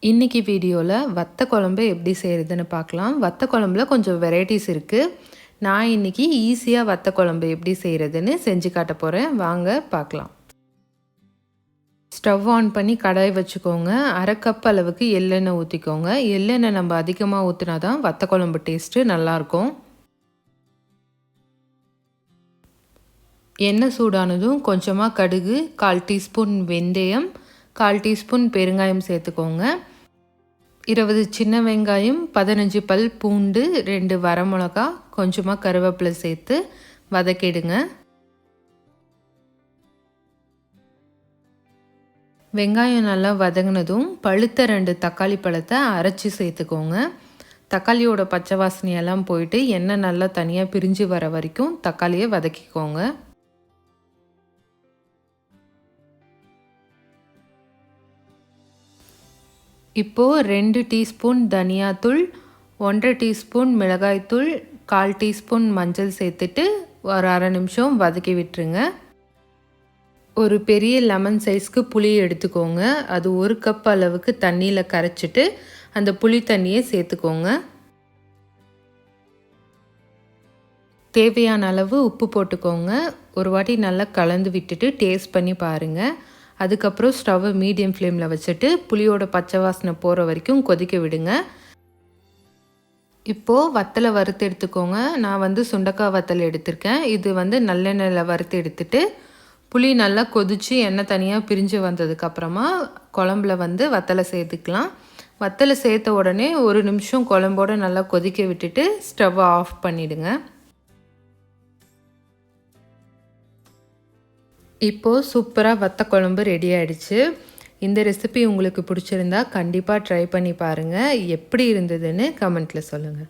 இன்றைக்கி வீடியோவில் வத்த குழம்பு எப்படி செய்கிறதுன்னு பார்க்கலாம். வத்த குழம்புல கொஞ்சம் வெரைட்டிஸ் இருக்குது. நான் இன்றைக்கி ஈஸியாக வத்த குழம்பு எப்படி செய்கிறதுன்னு செஞ்சு காட்ட போகிறேன். வாங்க பார்க்கலாம். ஸ்டவ் ஆன் பண்ணி கடாய் வச்சுக்கோங்க. 1/2 கப் அளவுக்கு எள்ளெண்ணெய் ஊற்றிக்கோங்க. எள்ளெண்ணெய் நம்ம அதிகமாக ஊற்றினா தான் வத்த குழம்பு டேஸ்ட்டு நல்லாயிருக்கும். எண்ணெய் சூடானதும் கொஞ்சமாக கடுகு, 1/4 டீஸ்பூன் வெந்தயம், 1/4 டீஸ்பூன் பெருங்காயம் சேர்த்துக்கோங்க. 20 சின்ன வெங்காயம், 15 பல் பூண்டு, 2 வரமிளகா, கொஞ்சமாக கருவேப்பிலை சேர்த்து வதக்கிடுங்க. வெங்காயம் நல்லா வதங்கினதும் பழுத்த 2 தக்காளி பழத்தை அரைச்சி சேர்த்துக்கோங்க. தக்காளியோட பச்சை வாசனையெல்லாம் போயிட்டு எண்ணெய் நல்லா தனியாக பிரிஞ்சு வர வரைக்கும் தக்காளியை வதக்கிக்கோங்க. இப்போது 2 டீஸ்பூன் தனியாத்தூள், 1/2 டீஸ்பூன் மிளகாய்த்தூள், 1/4 டீஸ்பூன் மஞ்சள் சேர்த்துட்டு ஒரு 1/2 நிமிஷம் வதக்கி விட்டுருங்க. ஒரு பெரிய லெமன் சைஸ்க்கு புளி எடுத்துக்கோங்க. அது 1 கப் அளவுக்கு தண்ணியில் கரைச்சிட்டு அந்த புளி தண்ணியை சேர்த்துக்கோங்க. தேவையான அளவு உப்பு போட்டுக்கோங்க. ஒரு வாட்டி நல்லா கலந்து விட்டுட்டு டேஸ்ட் பண்ணி பாருங்கள். அதுக்கப்புறம் ஸ்டவ்வை மீடியம் ஃப்ளேமில் வச்சுட்டு புளியோட பச்சை வாசனை போகிற வரைக்கும் கொதிக்க விடுங்க. இப்போது வத்தலை வறுத்து எடுத்துக்கோங்க. நான் சுண்டக்காய் வத்தல் எடுத்திருக்கேன். இது நல்லெண்ணெயில் வறுத்து எடுத்துட்டு புளி நல்லா கொதித்து எண்ணெய் தனியாக பிரிஞ்சு வந்ததுக்கப்புறமா குழம்புல வத்தலை சேர்த்துக்கலாம். வத்தலை சேர்த்த உடனே 1 நிமிஷம் குழம்போடு நல்லா கொதிக்க விட்டுட்டு ஸ்டவ்வை ஆஃப் பண்ணிவிடுங்க. இப்போது சூப்பராக வத்த குழம்பு ரெடி ஆகிடுச்சு. இந்த ரெசிபி உங்களுக்கு பிடிச்சிருந்தா கண்டிப்பாக ட்ரை பண்ணி பாருங்கள். எப்படி இருந்ததுன்னு கமெண்ட்டில் சொல்லுங்கள்.